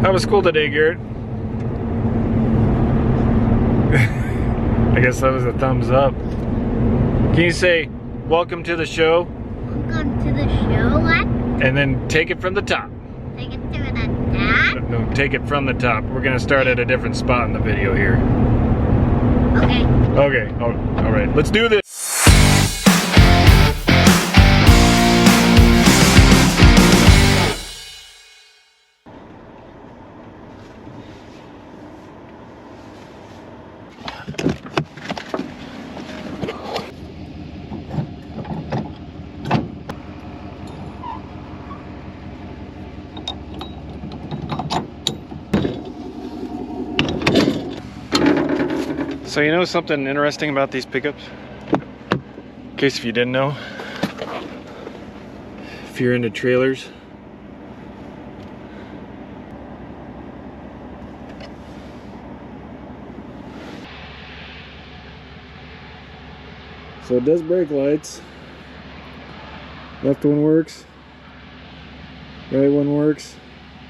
How was school today, Garrett? I guess that was a thumbs up. Can you say, welcome to the show? Welcome to the show, what? And then take it from the top. Take it to the top? No, take it from the top. We're gonna start at a different spot in the video here. Okay. Okay, all right, let's do this. So you know something interesting about these pickups? In case if you didn't know, if you're into trailers, so it does brake lights. Left one works, right one works.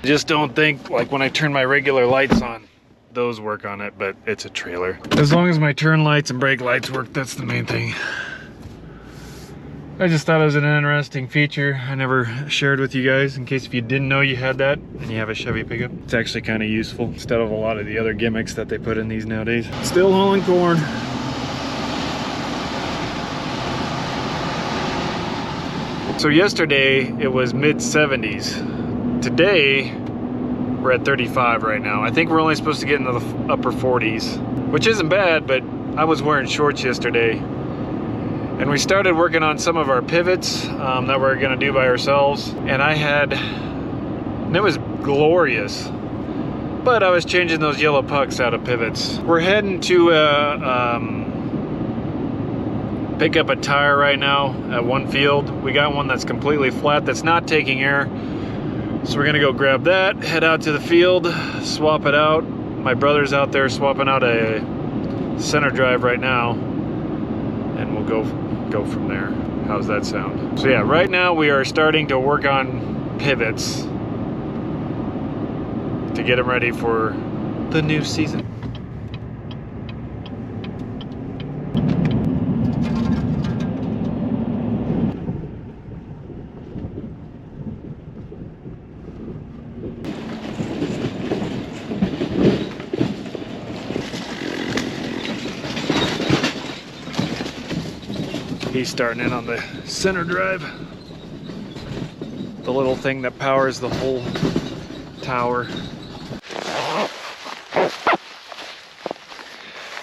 I just don't think, like when I turn my regular lights on, those work on it, but it's a trailer. As long as my turn lights and brake lights work, that's the main thing. I just thought it was an interesting feature I never shared with you guys, in case if you didn't know you had that and you have a Chevy pickup. It's actually kind of useful instead of a lot of the other gimmicks that they put in these nowadays. Still hauling corn. So yesterday it was mid-70s. Today we're at 35 right now. I think we're only supposed to get into the upper 40s, which isn't bad, but I was wearing shorts yesterday. And we started working on some of our pivots that we're gonna do by ourselves. And it was glorious. But I was changing those yellow pucks out of pivots. We're heading to pick up a tire right now at one field. We got one that's completely flat, that's not taking air. So we're gonna go grab that, head out to the field, swap it out. My brother's out there swapping out a center drive right now, and we'll go from there. How's that sound? So yeah, right now we are starting to work on pivots to get them ready for the new season. He's starting in on the center drive, the little thing that powers the whole tower.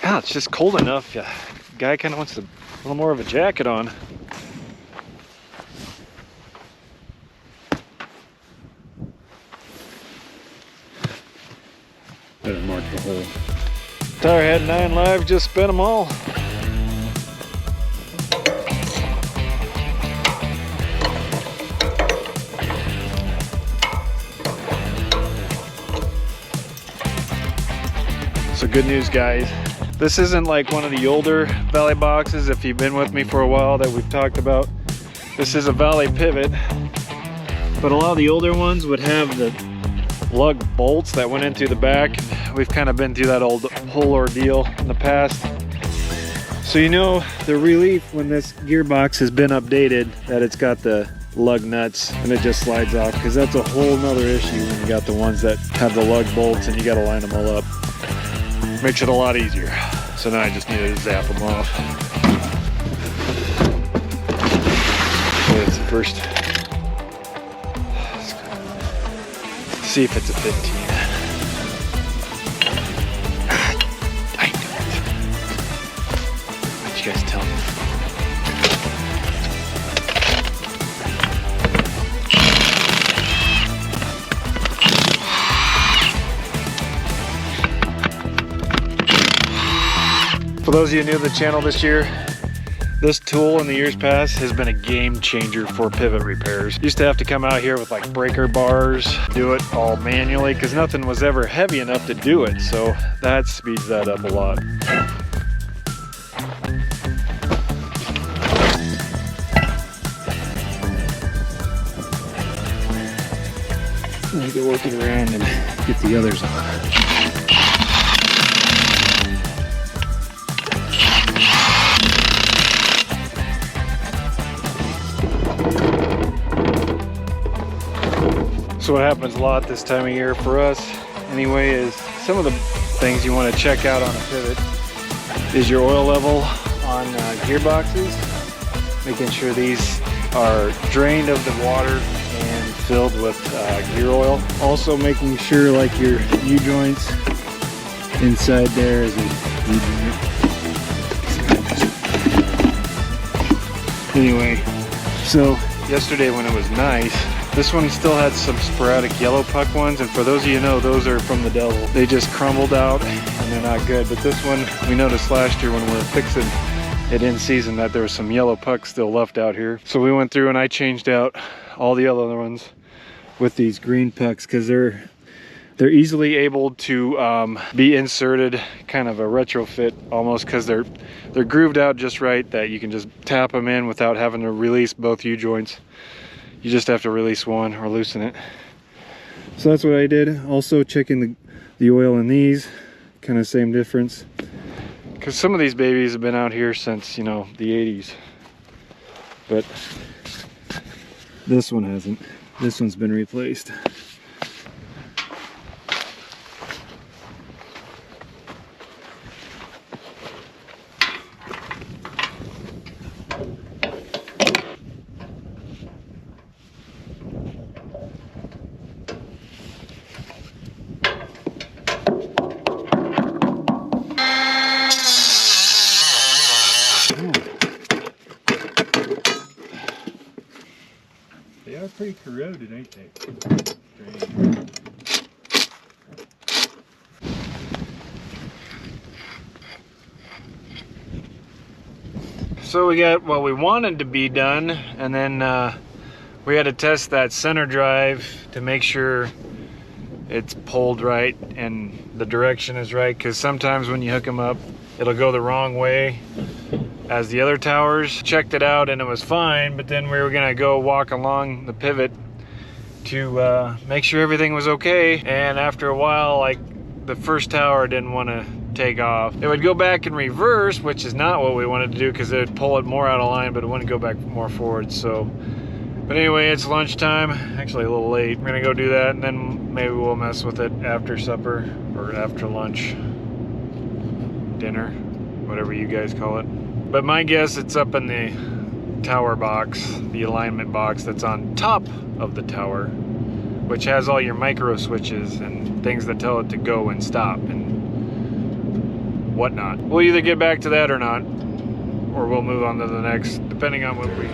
Ah, it's just cold enough. Yeah, guy kind of wants a little more of a jacket on. Better mark the hole. Tire had 9 live, just spent them all. So good news, guys. This isn't like one of the older Valley boxes, if you've been with me for a while, that we've talked about. This is a Valley pivot, but a lot of the older ones would have the lug bolts that went in through the back. We've kind of been through that whole ordeal in the past. So you know the relief when this gearbox has been updated, that it's got the lug nuts and it just slides off, because that's a whole nother issue when you got the ones that have the lug bolts and you got to line them all up. Makes it a lot easier. So now I just need to zap them off. So that's the first. Let's see if it's a 15. I knew it. Why'd you guys tell me? For those of you new to the channel this year, this tool in the years past has been a game changer for pivot repairs. Used to have to come out here with like breaker bars, do it all manually, because nothing was ever heavy enough to do it. So that speeds that up a lot. You can work it around and get the others on. So what happens a lot this time of year for us anyway is some of the things you want to check out on a pivot is your oil level on gearboxes, making sure these are drained of the water and filled with gear oil. Also making sure like your U-joints inside there is a U-joint. Anyway, so yesterday when it was nice, this one still had some sporadic yellow puck ones, and for those of you who know, those are from the devil. They just crumbled out and they're not good. But this one, we noticed last year when we were fixing it in season that there was some yellow pucks still left out here. So we went through and I changed out all the other ones with these green pucks because they're easily able to be inserted, kind of a retrofit almost, because they're grooved out just right that you can just tap them in without having to release both U-joints. You just have to release one or loosen it. So that's what I did. Also checking the oil in these, kind of same difference. Because some of these babies have been out here since, you know, the 80s. But this one hasn't. This one's been replaced. They are pretty corroded, ain't they? So we got what we wanted to be done, and then we had to test that center drive to make sure it's pulled right and the direction is right, because sometimes when you hook them up it'll go the wrong way as the other towers. Checked it out and it was fine, but then we were gonna go walk along the pivot to make sure everything was okay, and after a while, like, the first tower didn't want to take off. It would go back in reverse, which is not what we wanted to do because it would pull it more out of line, but it wouldn't go back more forward. So, but anyway, it's lunchtime, actually a little late. We're gonna go do that, and then maybe we'll mess with it after supper or after lunch, dinner, whatever you guys call it. But my guess, it's up in the tower box, the alignment box that's on top of the tower, which has all your micro switches and things that tell it to go and stop and whatnot. We'll either get back to that or not, or we'll move on to the next, depending on what we...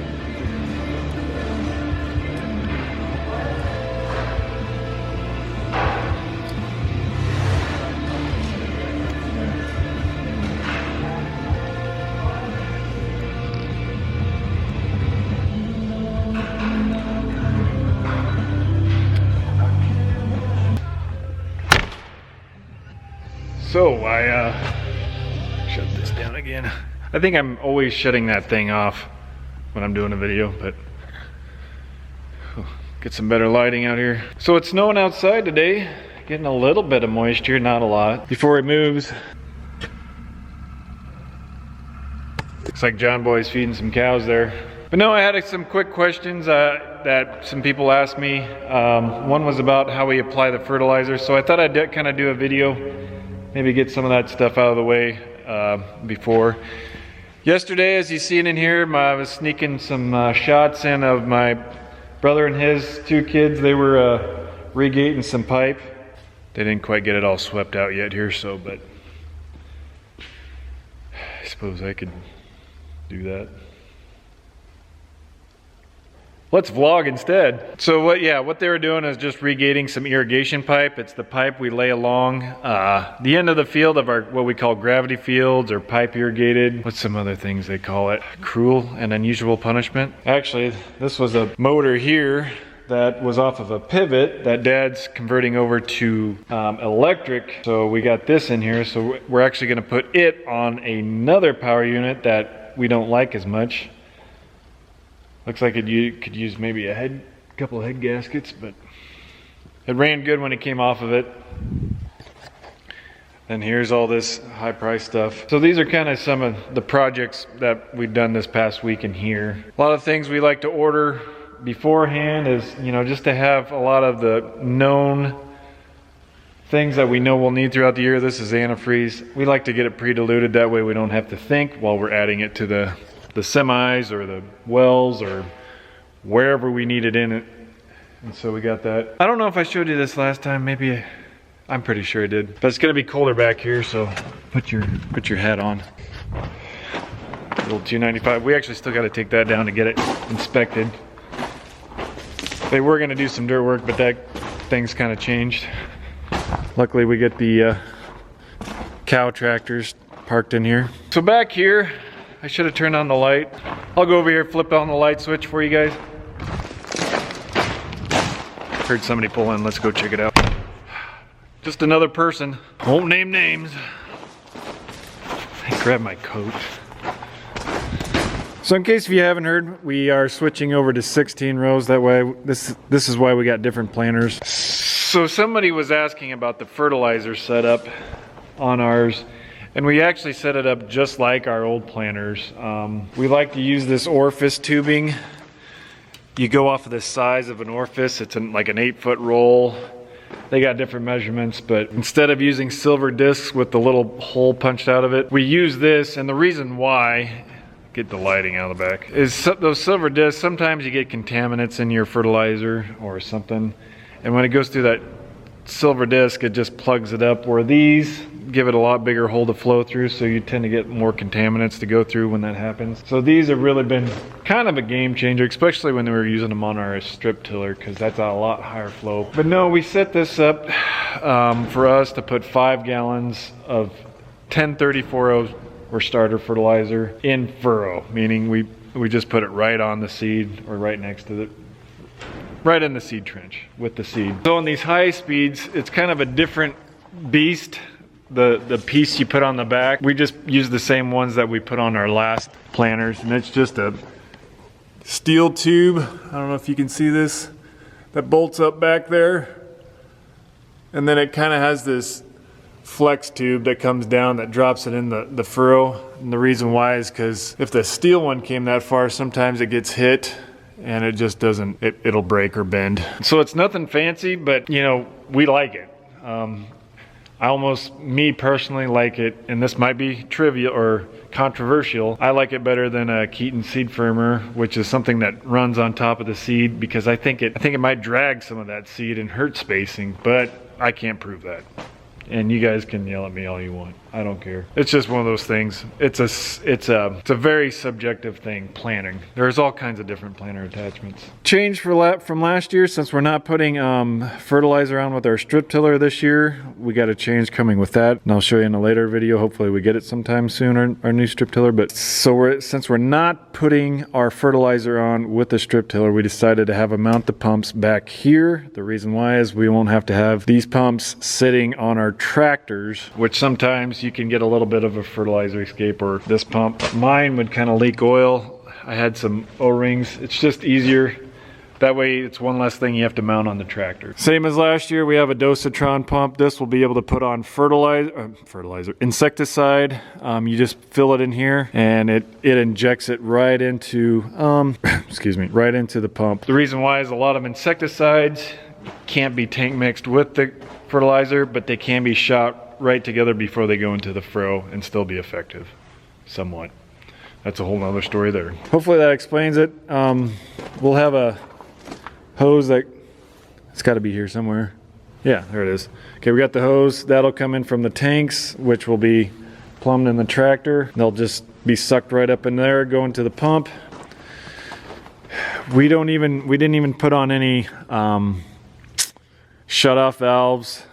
So I shut this down again. I think I'm always shutting that thing off when I'm doing a video, but get some better lighting out here. So it's snowing outside today, getting a little bit of moisture, not a lot. Before it moves, looks like John Boy's feeding some cows there. But no, I had some quick questions that some people asked me. One was about how we apply the fertilizer. So I thought I'd kind of do a video, maybe get some of that stuff out of the way before. Yesterday, as you've seen in here, I was sneaking some shots in of my brother and his two kids. They were regating some pipe. They didn't quite get it all swept out yet here, so, but I suppose I could do that. Let's vlog instead. So what they were doing is just regating some irrigation pipe. It's the pipe we lay along the end of the field of our, what we call gravity fields or pipe irrigated. What's some other things they call it? Cruel and unusual punishment. Actually, this was a motor here that was off of a pivot that Dad's converting over to electric. So we got this in here. So we're actually gonna put it on another power unit that we don't like as much. Looks like you could use maybe a couple of head gaskets, but It ran good when it came off of it. And here's all this high price stuff. So these are kind of some of the projects that we've done this past week in here. A lot of things we like to order beforehand is, you know, just to have a lot of the known things that we know we'll need throughout the year. This is antifreeze. We like to get it pre-diluted, that way we don't have to think while we're adding it to the semis or the wells or wherever we need it in it. And so we got that. I don't know if I showed you this last time, maybe I'm pretty sure I did. But it's gonna be colder back here, so put your hat on. Little 295. We actually still gotta take that down to get it inspected. They were gonna do some dirt work, but that thing's kind of changed. Luckily we get the cow tractors parked in here. So back here, I should have turned on the light. I'll go over here, flip on the light switch for you guys. Heard somebody pull in, let's go check it out. Just another person, won't name names. I grabbed my coat. So in case if you haven't heard, we are switching over to 16 rows. That way, this is why we got different planters. So somebody was asking about the fertilizer setup on ours, and we actually set it up just like our old planters. We like to use this orifice tubing. You go off of the size of an orifice. It's like an 8-foot roll. They got different measurements, but instead of using silver discs with the little hole punched out of it, we use this. And the reason why, get the lighting out of the back, is those silver discs, sometimes you get contaminants in your fertilizer or something, and when it goes through that silver disc, it just plugs it up, where these give it a lot bigger hole to flow through, so you tend to get more contaminants to go through when that happens. So these have really been kind of a game changer, especially when we were using them on our strip tiller, because that's a lot higher flow. But no, we set this up for us to put 5 gallons of 1034 or starter fertilizer in furrow, meaning we just put it right on the seed or right next to the, right in the seed trench with the seed. So on these high speeds, it's kind of a different beast. The piece you put on the back, we just use the same ones that we put on our last planters, and it's just a steel tube. I don't know if you can see this, that bolts up back there, and then it kind of has this flex tube that comes down that drops it in the furrow. And the reason why is because if the steel one came that far, sometimes it gets hit and it just doesn't, it'll break or bend. So it's nothing fancy, but you know, we like it. Me personally like it, and this might be trivial or controversial, I like it better than a Keaton seed firmer, which is something that runs on top of the seed, because I think it might drag some of that seed and hurt spacing, but I can't prove that. And you guys can yell at me all you want. I don't care. It's just one of those things. It's a very subjective thing, planting. There's all kinds of different planter attachments. Change from last year, since we're not putting fertilizer on with our strip tiller this year, we got a change coming with that. And I'll show you in a later video. Hopefully we get it sometime soon, our new strip tiller. But so since we're not putting our fertilizer on with the strip tiller, we decided to have mount the pumps back here. The reason why is we won't have to have these pumps sitting on our tractors, which sometimes you can get a little bit of a fertilizer escape, or this pump. Mine would kind of leak oil. I had some O-rings. It's just easier. That way it's one less thing you have to mount on the tractor. Same as last year, we have a Dosatron pump. This will be able to put on insecticide. You just fill it in here and it injects it right into, right into the pump. The reason why is a lot of insecticides can't be tank mixed with the fertilizer, but they can be shot right together before they go into the furrow and still be effective, somewhat. That's a whole nother story there. Hopefully that explains it. We'll have a hose that, it's got to be here somewhere. Yeah, there it is. Okay, we got the hose. That'll come in from the tanks, which will be plumbed in the tractor. They'll just be sucked right up in there, go into the pump. We didn't even put on any shut-off valves.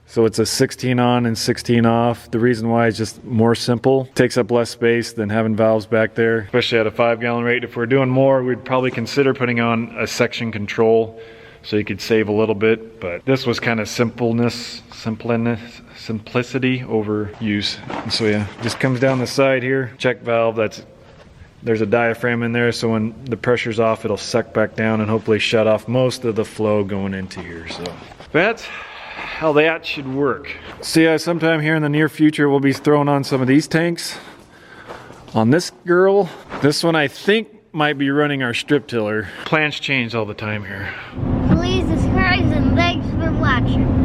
So it's a 16 on and 16 off. The reason why is just more simple. Takes up less space than having valves back there, especially at a 5-gallon rate. If we're doing more, we'd probably consider putting on a section control so you could save a little bit. But this was kind of simplicity over use. And so yeah, just comes down the side here. Check valve, there's a diaphragm in there, so when the pressure's off, it'll suck back down and hopefully shut off most of the flow going into here. So That's how that should work. See, sometime here in the near future, we'll be throwing on some of these tanks on this girl. This one I think might be running our strip tiller. Plans change all the time here. Please subscribe and thanks for watching.